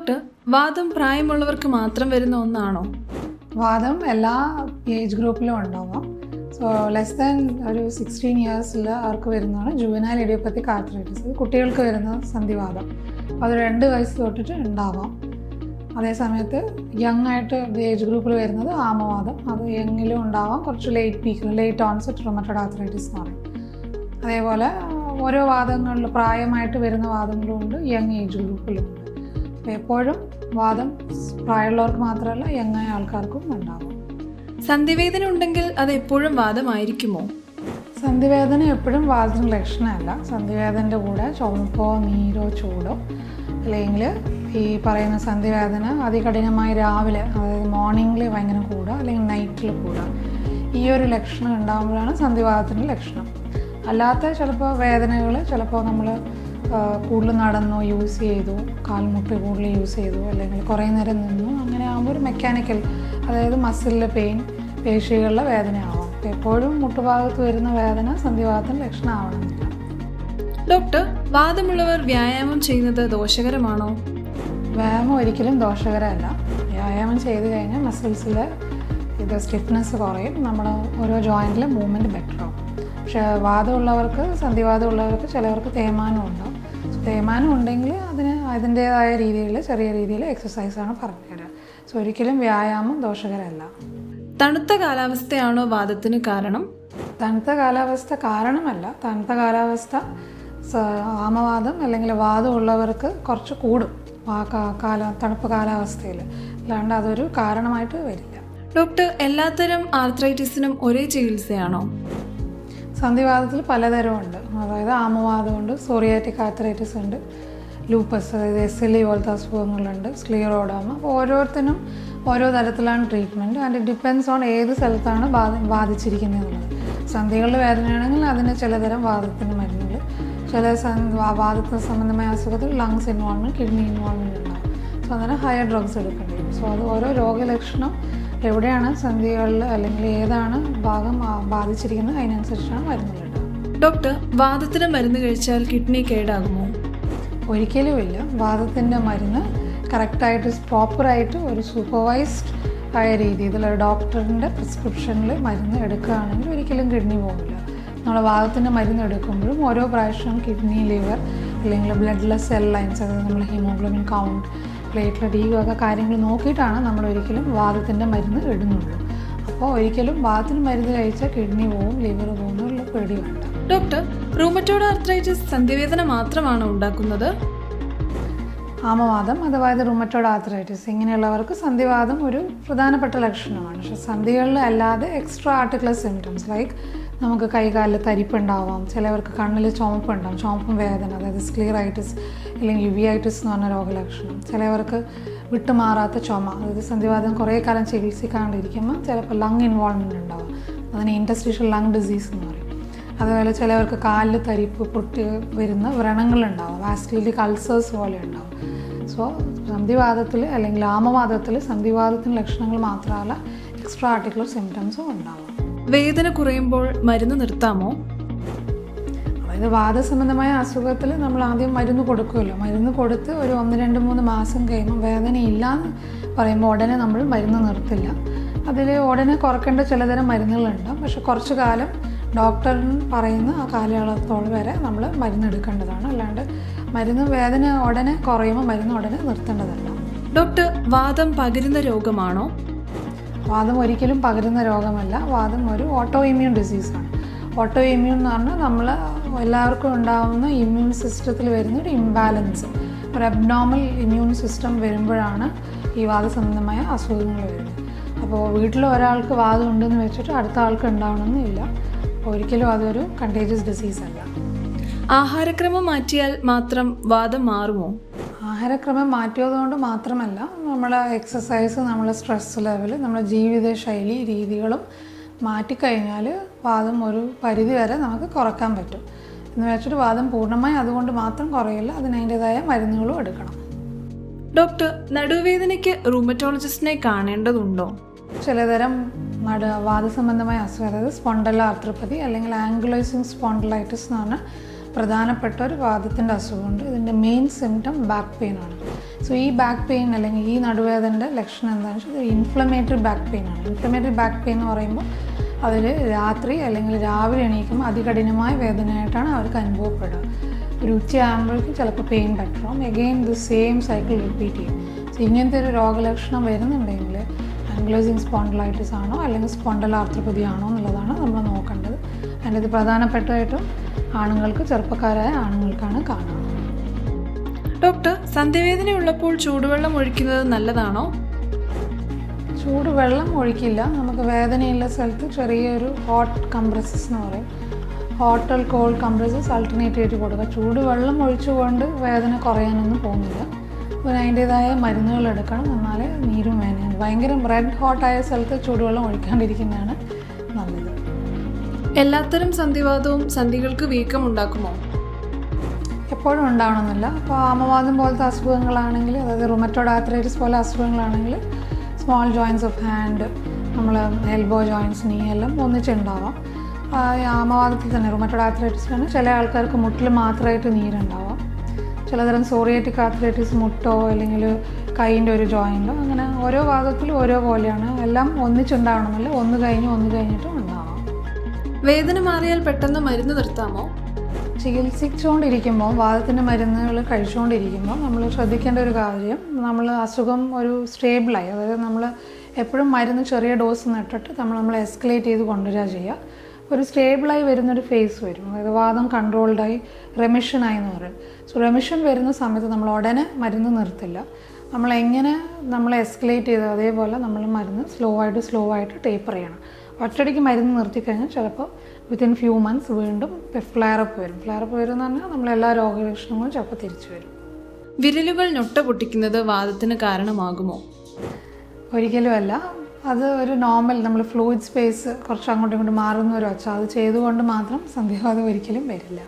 Doctor, വാദം പ്രായമുള്ളവർക്ക് മാത്രം വരുന്ന ഒന്നാണോ? വാദം എല്ലാ ഏജ് ഗ്രൂപ്പിലും ഉണ്ടാവാം. സോ ലെസ് ദാൻ ഒരു 16 ഇയേഴ്സിൽ അവർക്ക് വരുന്നതാണ് ജുവനൈൽ ഇഡിയോപ്പത്തിക് ആർത്രൈറ്റിസ്. കുട്ടികൾക്ക് വരുന്ന സന്ധിവാദം അത് 2 വയസ്സ് തൊട്ടിട്ട് ഉണ്ടാവാം. അതേസമയത്ത് യങ് ആയിട്ട് ഏജ് ഗ്രൂപ്പിൽ വരുന്നത് ആമവാദം. അത് യങ്ങിലും ഉണ്ടാവാം, കുറച്ച് ലേറ്റ് ഓൺസെറ്റ് റൊമറ്റോയ്ഡ് ആർത്രൈറ്റിസ് എന്ന് പറയും. അതേപോലെ ഓരോ വാദങ്ങളിൽ പ്രായമായിട്ട് വരുന്ന വാദങ്ങളും ഉണ്ട്, യങ് ഏജ് ഗ്രൂപ്പിലും ഉണ്ട്. അപ്പോൾ എപ്പോഴും വാദം പ്രായമുള്ളവർക്ക് മാത്രമല്ല യങ് ആയ ആൾക്കാർക്കും ഉണ്ടാകും. സന്ധിവേദന ഉണ്ടെങ്കിൽ അത് എപ്പോഴും വാദമായിരിക്കുമോ? സന്ധിവേദന എപ്പോഴും വാദത്തിന് ലക്ഷണമല്ല. സന്ധിവേദനയുടെ കൂടെ ചുമപ്പോ നീരോ ചൂടോ അല്ലെങ്കിൽ ഈ പറയുന്ന സന്ധിവേദന അതികഠിനമായി രാവിലെ, അതായത് മോർണിംഗിൽ ഭയങ്കര കൂടുക അല്ലെങ്കിൽ നൈറ്റിൽ കൂടുക, ഈ ഒരു ലക്ഷണം ഉണ്ടാകുമ്പോഴാണ് സന്ധിവാദത്തിൻ്റെ ലക്ഷണം. അല്ലാത്ത ചിലപ്പോൾ വേദനകൾ ചിലപ്പോൾ നമ്മൾ കൂടുതൽ നടന്നു, യൂസ് ചെയ്തു, കാൽമുട്ട് കൂടുതൽ യൂസ് ചെയ്തു, അല്ലെങ്കിൽ കുറേ നേരം നിന്നു, അങ്ങനെ ആകുമ്പോൾ ഒരു മെക്കാനിക്കൽ, അതായത് മസിലിലെ പെയിൻ, പേശികളിലെ വേദന ആവാം. എപ്പോഴും മുട്ടുഭാഗത്ത് വരുന്ന വേദന സന്ധിവാദത്തിൻ്റെ ലക്ഷണം ആവണമെന്നില്ല. ഡോക്ടർ, വാദമുള്ളവർ വ്യായാമം ചെയ്യുന്നത് ദോഷകരമാണോ? വ്യായാമം ഒരിക്കലും ദോഷകരമല്ല. വ്യായാമം ചെയ്ത് കഴിഞ്ഞാൽ മസിൽസിലെ സ്റ്റിഫ്നെസ് കുറയും, നമ്മുടെ ഓരോ ജോയിൻറ്റിലെ മൂവ്മെൻറ്റ് ബെറ്റർ ആവും. പക്ഷേ വാദമുള്ളവർക്ക്, സന്ധിവാദമുള്ളവർക്ക് ചിലവർക്ക് തേയ്മാനം ഉണ്ടാവും. തേയ്മാനം ഉണ്ടെങ്കിൽ അതിൻ്റേതായ രീതിയിൽ ചെറിയ രീതിയിൽ എക്സസൈസാണ് പറഞ്ഞു തരിക. സോ ഒരിക്കലും വ്യായാമം ദോഷകരമല്ല. തണുത്ത കാലാവസ്ഥയാണോ വാദത്തിന് കാരണം? തണുത്ത കാലാവസ്ഥ കാരണമല്ല. തണുത്ത കാലാവസ്ഥ ആമവാദം അല്ലെങ്കിൽ വാദമുള്ളവർക്ക് കുറച്ച് കൂടും തണുപ്പ് കാലാവസ്ഥയിൽ, അല്ലാണ്ട് അതൊരു കാരണമായിട്ട് വരില്ല. ഡോക്ടർ, എല്ലാത്തരം ആർത്രൈറ്റിസിനും ഒരേ ചികിത്സയാണോ? സന്ധിവാദത്തിൽ പലതരമുണ്ട്. അതായത് ആമവാദമുണ്ട്, സോറിയാറ്റിക് ആർത്രൈറ്റിസ് ഉണ്ട്, ലൂപ്പസ്, അതായത് SLE പോലത്തെ അസുഖങ്ങളുണ്ട്, സ്ക്ലിയറോഡാമ. അപ്പോൾ ഓരോരുത്തരും ഓരോ തരത്തിലാണ് treatment. And it depends on ഏത് സ്ഥലത്താണ് ബാധിച്ചിരിക്കുന്നത് എന്നുള്ളത്. സന്ധികളുടെ വേദനയാണെങ്കിൽ അതിന് ചിലതരം വാദത്തിൻ്റെ മരുന്നുകൾ, ചില വാദത്തിന് സംബന്ധമായ അസുഖത്തിൽ ലങ്സ് ഇൻവോൾവ്മെൻറ്റ്, കിഡ്നി ഇൻവോൾവ്മെൻറ്റ് ഉണ്ടാകും. സോ അങ്ങനെ ഹയർ ഡ്രഗ്സ് എടുക്കേണ്ടി വരും. സോ അത് ഓരോ രോഗലക്ഷണം എവിടെയാണ് സന്ധികളിൽ അല്ലെങ്കിൽ ഏതാണ് ഭാഗം ബാധിച്ചിരിക്കുന്നത് അതിനനുസരിച്ചാണ് മരുന്നുകളുണ്ടാകുക. ഡോക്ടർ, വാദത്തിന് മരുന്ന് കഴിച്ചാൽ കിഡ്നി കേടാകുമോ? ഒരിക്കലുമില്ല. വാദത്തിൻ്റെ മരുന്ന് കറക്റ്റായിട്ട് പ്രോപ്പറായിട്ട് ഒരു സൂപ്പർവൈസ്ഡ് ആയ രീതിയിൽ ഒരു ഡോക്ടറിൻ്റെ പ്രിസ്ക്രിപ്ഷനിൽ മരുന്ന് എടുക്കുകയാണെങ്കിൽ ഒരിക്കലും കിഡ്നി പോകില്ല. നമ്മൾ വാദത്തിൻ്റെ മരുന്ന് എടുക്കുമ്പോഴും ഓരോ പ്രാവശ്യം കിഡ്നി, ലിവർ അല്ലെങ്കിൽ ബ്ലഡ്ലെസ് സെൽ ലൈൻസ്, അതായത് നമ്മൾ ഹീമോഗ്ലോബിൻ കൗണ്ട്, പ്ലേറ്റ്ലെറ്റ്, ഈ വക കാര്യങ്ങൾ നോക്കിയിട്ടാണ് നമ്മൾ ഒരിക്കലും വാദത്തിൻ്റെ മരുന്ന് ഇടുന്നുള്ളൂ. അപ്പോൾ ഒരിക്കലും വാദത്തിന് മരുന്ന് കഴിച്ചാൽ കിഡ്നി പോവും, ലിവർ പോകുന്നുള്ള പേടി വേണ്ട. ഡോക്ടർ, റൂമറ്റോയ്ഡ് ആർത്രൈറ്റിസ് സന്ധിവേദന മാത്രമാണോ ഉണ്ടാക്കുന്നത്? ആമവാദം അഥവാ റൂമറ്റോയ്ഡ് ആർത്രൈറ്റിസ് ഇങ്ങനെയുള്ളവർക്ക് സന്ധിവാദം ഒരു പ്രധാനപ്പെട്ട ലക്ഷണമാണ്. പക്ഷേ സന്ധികളിൽ അല്ലാതെ എക്സ്ട്രാ ആർട്ടിക്കുലർ സിംറ്റംസ് ലൈക്ക് നമുക്ക് കൈകാലിൽ തരിപ്പുണ്ടാവാം, ചിലവർക്ക് കണ്ണിൽ ചുമപ്പുണ്ടാവും, ചുമപ്പും വേദന, അതായത് സ്ക്ലിയറൈറ്റിസ് അല്ലെങ്കിൽ യുവിഐറ്റിസ് എന്ന് പറഞ്ഞ രോഗലക്ഷണം. ചിലവർക്ക് വിട്ടുമാറാത്ത ചുമ, അതായത് സന്ധിവാദം കുറേ കാലം ചികിത്സിക്കാണ്ടിരിക്കുമ്പോൾ ചിലപ്പോൾ ലങ് ഇൻവോൾവ്മെൻറ്റ് ഉണ്ടാവും, അതിന് ഇൻറ്റർസ്റ്റീഷ്യൽ ലങ് ഡിസീസ് എന്ന് പറയും. അതുപോലെ ചിലവർക്ക് കാലിൽ തരിപ്പ് പൊട്ടി വരുന്ന വ്രണങ്ങളുണ്ടാവും, വാസ്കുലർ അൾസേഴ്സ് പോലെ ഉണ്ടാവും. സോ സന്ധിവാദത്തിൽ അല്ലെങ്കിൽ ആമവാദത്തിൽ സന്ധിവാദത്തിൻ്റെ ലക്ഷണങ്ങൾ മാത്രമല്ല എക്സ്ട്രാ ആർട്ടിക്കുലർ സിംറ്റംസും ഉണ്ടാവും. വേദന കുറയുമ്പോൾ മരുന്ന് നിർത്താമോ? അതായത് വാദസംബന്ധമായ അസുഖത്തിൽ നമ്മൾ ആദ്യം മരുന്ന് കൊടുക്കുമല്ലോ. മരുന്ന് കൊടുത്ത് ഒരു 1-2-3 മാസം കഴിയുമ്പോൾ വേദന ഇല്ലയെന്ന് പറയുമ്പോൾ ഉടനെ നമ്മൾ മരുന്ന് നിർത്തില്ല. അതിൽ ഉടനെ കുറയ്ക്കേണ്ട ചിലതരം മരുന്നുകളുണ്ട്. പക്ഷെ കുറച്ച് കാലം ഡോക്ടറിന് പറയുന്ന ആ കാലയളത്തോളം വരെ നമ്മൾ മരുന്ന് എടുക്കേണ്ടതാണ്. അല്ലാണ്ട് വേദന ഉടനെ കുറയുമ്പോൾ മരുന്ന് ഉടനെ നിർത്തേണ്ടതല്ല. ഡോക്ടർ, വാദം പകരുന്ന രോഗമാണോ? വാദം ഒരിക്കലും പകരുന്ന രോഗമല്ല. വാദം ഒരു ഓട്ടോ ഇമ്മ്യൂൺ ഡിസീസാണ്. ഓട്ടോ ഇമ്മ്യൂൺ എന്ന് പറഞ്ഞാൽ നമ്മൾ എല്ലാവർക്കും ഉണ്ടാകുന്ന ഇമ്മ്യൂൺ സിസ്റ്റത്തിൽ വരുന്ന ഒരു ഇംബാലൻസ്, ഒരു അബ്നോർമൽ ഇമ്മ്യൂൺ സിസ്റ്റം വരുമ്പോഴാണ് ഈ വാദസംബന്ധമായ അസുഖങ്ങൾ വരുന്നത്. അപ്പോൾ വീട്ടിൽ ഒരാൾക്ക് വാദം ഉണ്ടെന്ന് വെച്ചിട്ട് അടുത്ത ആൾക്ക് ഉണ്ടാവണമെന്നില്ല. ഒരിക്കലും അതൊരു കണ്ടേജിയസ് ഡിസീസ് അല്ല. ആഹാരക്രമം മാറ്റിയാൽ മാത്രം വാദം മാറുമോ? ആഹാരക്രമം മാറ്റിയതുകൊണ്ട് മാത്രമല്ല, നമ്മളെ എക്സസൈസ്, നമ്മളെ സ്ട്രെസ് ലെവൽ, നമ്മുടെ ജീവിതശൈലി രീതികളും മാറ്റിക്കഴിഞ്ഞാൽ വാദം ഒരു പരിധി വരെ നമുക്ക് കുറയ്ക്കാൻ പറ്റും. എന്ന് വെച്ചിട്ട് വാദം പൂർണ്ണമായി അതുകൊണ്ട് മാത്രം കുറയില്ല, അതിനതിൻ്റെതായ മരുന്നുകളും എടുക്കണം. ഡോക്ടർ, നടുവേദനയ്ക്ക് റൂമറ്റോളജിസ്റ്റിനെ കാണേണ്ടതുണ്ടോ? ചിലതരം വാദസംബന്ധമായ അസുഖം, അതായത് സ്പോണ്ടൈലർ ആർത്രപ്പതി അല്ലെങ്കിൽ ആംഗുലൈസിങ് സ്പോണ്ടലൈറ്റിസ് എന്ന് പറഞ്ഞ പ്രധാനപ്പെട്ട ഒരു വാദത്തിൻ്റെ അസുഖമുണ്ട്. ഇതിൻ്റെ മെയിൻ സിംറ്റം ബാക്ക് പെയിൻ ആണ്. സോ ഈ ബാക്ക് പെയിൻ അല്ലെങ്കിൽ ഈ നടുവേദനയുടെ ലക്ഷണം എന്താണെന്ന് വെച്ചാൽ ഇത് ഇൻഫ്ലമേറ്ററി ബാക്ക് പെയിൻ ആണ്. ഇൻഫ്ലമേറ്ററി ബാക്ക് പെയിൻ എന്ന് പറയുമ്പോൾ അവർ രാത്രി അല്ലെങ്കിൽ രാവിലെ എണീക്കുമ്പോൾ അതികഠിനമായ വേദനയായിട്ടാണ് അവർക്ക് അനുഭവപ്പെടുക. ഒരു ഉച്ചയാകുമ്പോഴേക്കും ചിലപ്പോൾ പെയിൻ ബെറ്ററാവും, again the same cycle repeat ചെയ്യും. സോ ഇങ്ങനത്തെ ഒരു രോഗലക്ഷണം വരുന്നുണ്ടെങ്കിൽ ആൻക്ലോസിങ് സ്പോണ്ടിലൈറ്റിസ് ആണോ അല്ലെങ്കിൽ സ്പോണ്ടലാർത്രപതി ആണോ എന്നുള്ളതാണ് നമ്മൾ നോക്കേണ്ടത്. അതിൻ്റെ ഇത് പ്രധാനപ്പെട്ടതായിട്ടും ആണുങ്ങൾക്ക്, ചെറുപ്പക്കാരായ ആണുങ്ങൾക്കാണ് കാണുന്നത്. ഡോക്ടർ, സന്ധിവേദന ഉള്ളപ്പോൾ ചൂടുവെള്ളം ഒഴിക്കുന്നത് നല്ലതാണോ? ചൂടുവെള്ളം ഒഴിക്കില്ല. നമുക്ക് വേദനയുള്ള സ്ഥലത്ത് ചെറിയൊരു ഹോട്ട് കംപ്രസസ് എന്ന് പറയും, hot and called compresses alternate ചെയ്ത് കൊടുക്കുക. ചൂടുവെള്ളം ഒഴിച്ചുകൊണ്ട് വേദന കുറയാനൊന്നും പോകുന്നില്ല. അപ്പോൾ അതിൻ്റേതായ മരുന്നുകൾ എടുക്കണം, എന്നാലേ നീരും വേദനയാണ്. ഭയങ്കര റെഡ് ഹോട്ടായ സ്ഥലത്ത് ചൂടുവെള്ളം ഒഴിക്കാണ്ടിരിക്കുന്നതാണ് നല്ലത്. എല്ലാത്തരം സന്ധിവാതവും സന്ധികൾക്ക് വീക്കം ഉണ്ടാക്കുമോ? എപ്പോഴും ഉണ്ടാവണമെന്നില്ല. അപ്പോൾ ആമവാദം പോലത്തെ അസുഖങ്ങളാണെങ്കിൽ, അതായത് റുമറ്റോയ്ഡ് ആർത്രൈറ്റിസ് പോലെ അസുഖങ്ങളാണെങ്കിൽ സ്മോൾ ജോയിൻറ്റ്സ് ഓഫ് ഹാൻഡ്, നമ്മൾ എൽബോ ജോയിൻറ്റ്സ്, നീ എല്ലാം ഒന്നിച്ചുണ്ടാവാം. ആമവാദത്തിൽ തന്നെ റുമറ്റോയ്ഡ് ആർത്രൈറ്റിസിലാണ് ചില ആൾക്കാർക്ക് മുട്ടിൽ മാത്രമായിട്ട് നീരുണ്ടാവാം. ചിലതരം സോറിയാറ്റിക് ആർത്രൈറ്റിസ് മുട്ടോ അല്ലെങ്കിൽ കൈയിൻ്റെ ഒരു ജോയിൻറ്റോ, അങ്ങനെ ഓരോ വാദത്തിലും ഓരോ പോലെയാണ്. എല്ലാം ഒന്നിച്ചുണ്ടാവണമെന്നില്ല, ഒന്ന് കഴിഞ്ഞിട്ടും ഉണ്ടാവാം. വേദന മാറിയാൽ പെട്ടെന്ന് മരുന്ന് നിർത്താമോ? ചികിത്സിച്ചുകൊണ്ടിരിക്കുമ്പോൾ, വാദത്തിൻ്റെ മരുന്നുകൾ കഴിച്ചുകൊണ്ടിരിക്കുമ്പോൾ നമ്മൾ ശ്രദ്ധിക്കേണ്ട ഒരു കാര്യം, നമ്മൾ അസുഖം ഒരു സ്റ്റേബിളായി, അതായത് നമ്മൾ എപ്പോഴും മരുന്ന് ചെറിയ ഡോസ് നട്ടിട്ട് നമ്മൾ എസ്കലേറ്റ് ചെയ്ത് കൊണ്ടുവരിക ചെയ്യുക. ഒരു സ്റ്റേബിളായി വരുന്നൊരു ഫേസ് വരും, അതായത് വാദം കൺട്രോൾഡായി റെമിഷനായി എന്ന് പറയും. സോ റെമിഷൻ വരുന്ന സമയത്ത് നമ്മൾ ഉടനെ മരുന്ന് നിർത്തില്ല. നമ്മൾ എസ്കലേറ്റ് ചെയ്ത് അതേപോലെ നമ്മൾ മരുന്ന് സ്ലോ ആയിട്ട് ടേപ്പർ ചെയ്യണം. ഒറ്റയടിക്ക് മരുന്ന് നിർത്തിക്കഴിഞ്ഞാൽ ചിലപ്പോൾ വിത്തിൻ ഫ്യൂ മന്ത്സ് വീണ്ടും ഫ്ലെയറപ്പ് വരും. ഫ്ലെയറപ്പ് വരും എന്ന് പറഞ്ഞാൽ നമ്മളെല്ലാ രോഗലക്ഷണങ്ങളും ചിലപ്പോൾ തിരിച്ചു വരും. വിരലുകൾ ഞൊട്ട പൊട്ടിക്കുന്നത് വാദത്തിന് കാരണമാകുമോ? ഒരിക്കലും അല്ല. അത് ഒരു നോർമൽ, നമ്മൾ ഫ്ലൂയിഡ് സ്പേസ് കുറച്ച് അങ്ങോട്ടും ഇങ്ങോട്ടും മാറുന്ന ഒരു ഒച്ച, അത് ചെയ്തുകൊണ്ട് മാത്രം സന്ധിവാതം ഒരിക്കലും വരില്ല.